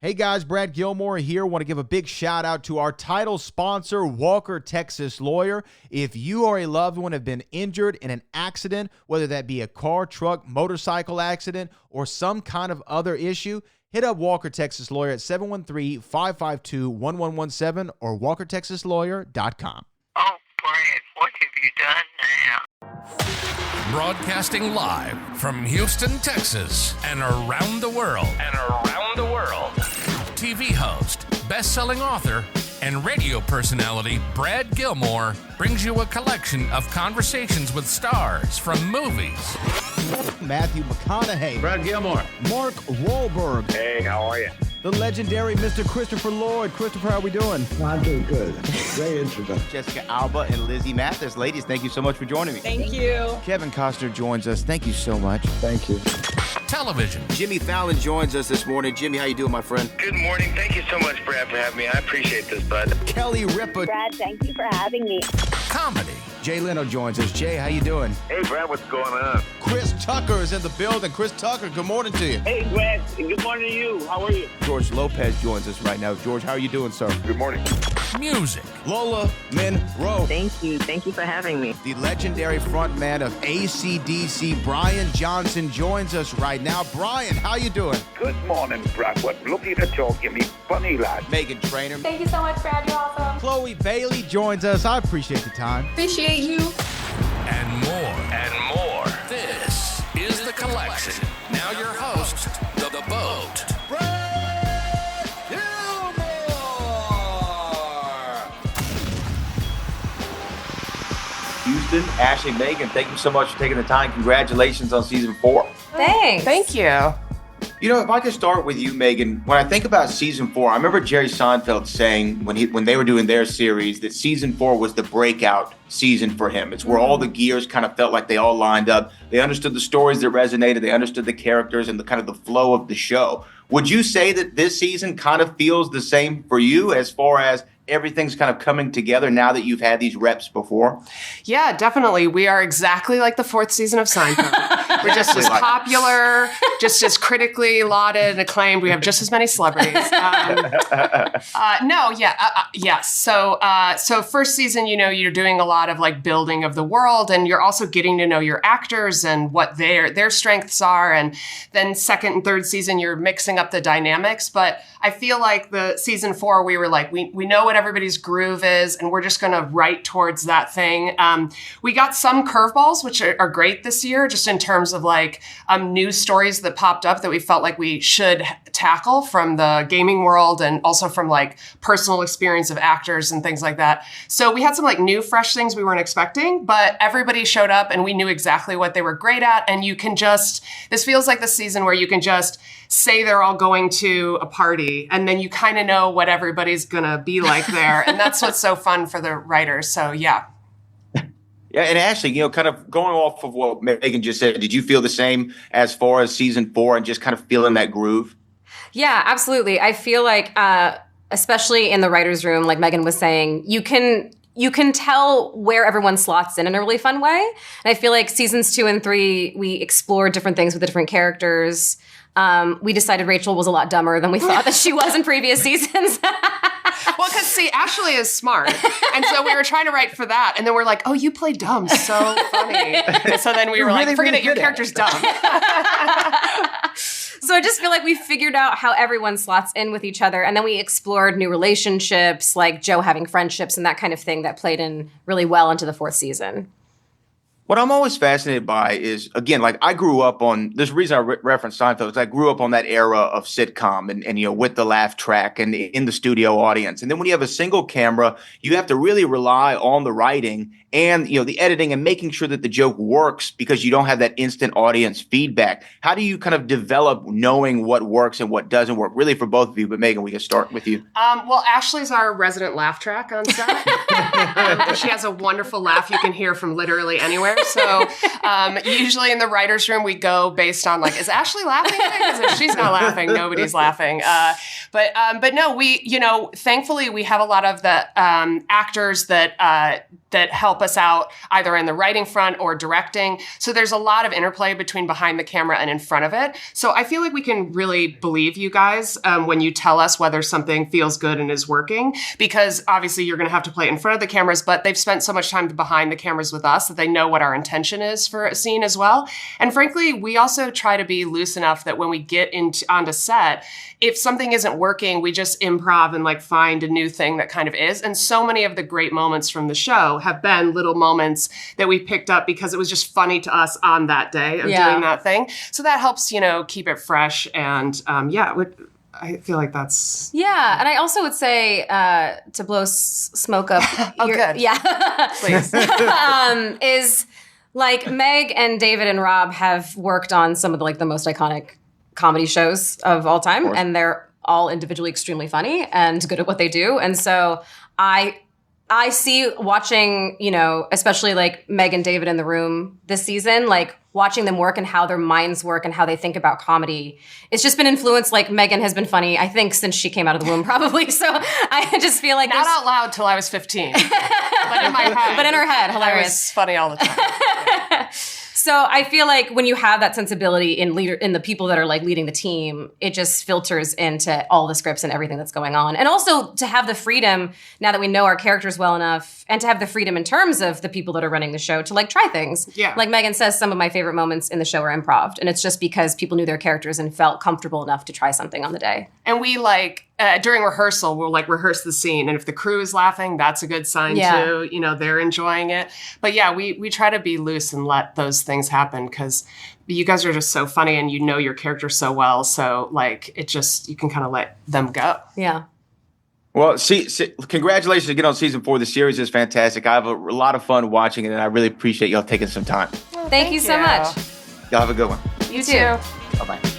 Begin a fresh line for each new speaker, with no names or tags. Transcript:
Hey guys, Brad Gilmore here. Want to give a big shout out to our title sponsor, Walker Texas Lawyer. If you or a loved one have been injured in an accident, whether that be a car, truck, motorcycle accident, or some kind of other issue, hit up Walker Texas Lawyer at 713-552-1117 or walkertexaslawyer.com.
Oh, Brad, what have you done now?
Broadcasting live from Houston, Texas, and around the world. TV host, best-selling author, and radio personality Brad Gilmore brings you a collection of conversations with stars from movies.
Matthew McConaughey.
Brad Gilmore.
Mark Wahlberg.
Hey, how are you?
The legendary Mr. Christopher Lloyd. Christopher, how are we doing?
I'm doing good. Great introduction.
Jessica Alba and Lizzie Mathis. Ladies, thank you so much for joining me.
Thank you.
Kevin Costner joins us. Thank you so much.
Thank you.
Television.
Jimmy Fallon joins us this morning. Jimmy, how you doing, my friend?
Good morning. Thank you so much, Brad, for having me. I appreciate this, bud.
Kelly Ripa.
Brad, thank you for having me.
Comedy.
Jay Leno joins us. Jay, how you doing?
Hey, Brad, what's going on?
Chris Tucker is in the building. Chris Tucker, good morning to you.
Hey, Brad, and good morning to you. How are you?
George Lopez joins us right now. George, how are you doing, sir?
Good morning.
Music.
Lola Monroe.
Thank you. Thank you for having me.
The legendary frontman of AC/DC, Brian Johnson, joins us right now. Brian, how you doing?
Good morning, Brad. What lovely to talk to me. Funny lad.
Megan Trainor.
Thank you so much, Brad. You're awesome.
Chloe Bailey joins us. I appreciate the time.
Appreciate you.
And more. This is The Collection. Now your host, The Boat.
Brad Gilmore! Houston, Ashley, Megan, thank you so much for taking the time. Congratulations on season 4.
Thanks.
Thank you.
You know, if I could start with you, Megan, when I think about season 4, I remember Jerry Seinfeld saying when they were doing their series that season 4 was the breakout season for him. It's where all the gears kind of felt like they all lined up. They understood the stories that resonated. They understood the characters and the kind of the flow of the show. Would you say that this season kind of feels the same for you as far as everything's kind of coming together now that you've had these reps before?
Yeah, definitely. We are exactly like the 4th season of Seinfeld. We're just as popular, just as critically lauded and acclaimed. We have just as many celebrities. Yes. So first season, you know, you're doing a lot of like building of the world, and you're also getting to know your actors and what their strengths are. And then second and third season, you're mixing up the dynamics. But I feel like the season 4, we were like, we know what everybody's groove is, and we're just going to write towards that thing. We got some curveballs, which are great this year, just in terms of like news stories that popped up that we felt like we should tackle from the gaming world and also from like personal experience of actors and things like that. So we had some like new, fresh things we weren't expecting, but everybody showed up and we knew exactly what they were great at. And you can just, this feels like the season where you can just say they're all going to a party, and then you kind of know what everybody's going to be like there. And that's what's so fun for the writers. So, yeah.
Yeah, and Ashley, you know, kind of going off of what Megan just said, did you feel the same as far as season 4 and just kind of feeling that groove?
Yeah, absolutely. I feel like, especially in the writer's room, like Megan was saying, you can tell where everyone slots in a really fun way. And I feel like seasons 2 and 3, we explored different things with the different characters. We decided Rachel was a lot dumber than we thought that she was in previous seasons.
Well, because see, Ashley is smart. And so we were trying to write for that. And then we're like, oh, you play dumb. So funny. And so then we were like, forget it, your character's dumb.
So I just feel like we figured out how everyone slots in with each other. And then we explored new relationships, like Joe having friendships and that kind of thing that played in really well into the 4th season.
What I'm always fascinated by is, again, like I grew up on, there's a reason I referenced Seinfeld, is I grew up on that era of sitcom and, you know, with the laugh track and in the studio audience. And then when you have a single camera, you have to really rely on the writing and, you know, the editing and making sure that the joke works because you don't have that instant audience feedback. How do you kind of develop knowing what works and what doesn't work? Really for both of you, but Megan, we can start with you.
Well, Ashley's our resident laugh track on set. She has a wonderful laugh you can hear from literally anywhere. So usually in the writer's room, we go based on like, is Ashley laughing? Because if she's not laughing, nobody's laughing. But no, we, thankfully we have a lot of the actors that help us out either in the writing front or directing. So there's a lot of interplay between behind the camera and in front of it. So I feel like we can really believe you guys when you tell us whether something feels good and is working, because obviously you're going to have to play it in front of the cameras, but they've spent so much time behind the cameras with us that they know what our intention is for a scene as well. And frankly, we also try to be loose enough that when we get onto set, if something isn't working, we just improv and like find a new thing that kind of is. And so many of the great moments from the show have been little moments that we picked up because it was just funny to us on that day of doing that thing. So that helps, keep it fresh. And I feel like that's...
Yeah. And I also would say to blow smoke up...
good.
Yeah.
Please.
Is like Meg and David and Rob have worked on some of the most iconic comedy shows of all time, and they're all individually extremely funny and good at what they do. And so I see watching, especially like Meg and David in the room this season, like watching them work and how their minds work and how they think about comedy. It's just been influenced, like Megan has been funny, I think, since she came out of the womb probably. So I just feel like
not out loud till I was 15, but in my head.
But in her head, hilarious.
I was funny all the time. Yeah.
So I feel like when you have that sensibility in the people that are like leading the team, it just filters into all the scripts and everything that's going on. And also to have the freedom, now that we know our characters well enough, and to have the freedom in terms of the people that are running the show to like try things.
Yeah.
Like Megan says, some of my favorite moments in the show are improv. And it's just because people knew their characters and felt comfortable enough to try something on the day.
And we during rehearsal, we'll rehearse the scene. And if the crew is laughing, that's a good sign too. They're enjoying it. But yeah, we try to be loose and let those things happen because you guys are just so funny and your character so well. So you can kind of let them go.
Yeah.
Well, congratulations again on season 4. The series is fantastic. I have a lot of fun watching it, and I really appreciate y'all taking some time.
Thank you so much.
Y'all have a good one.
You too.
Bye-bye.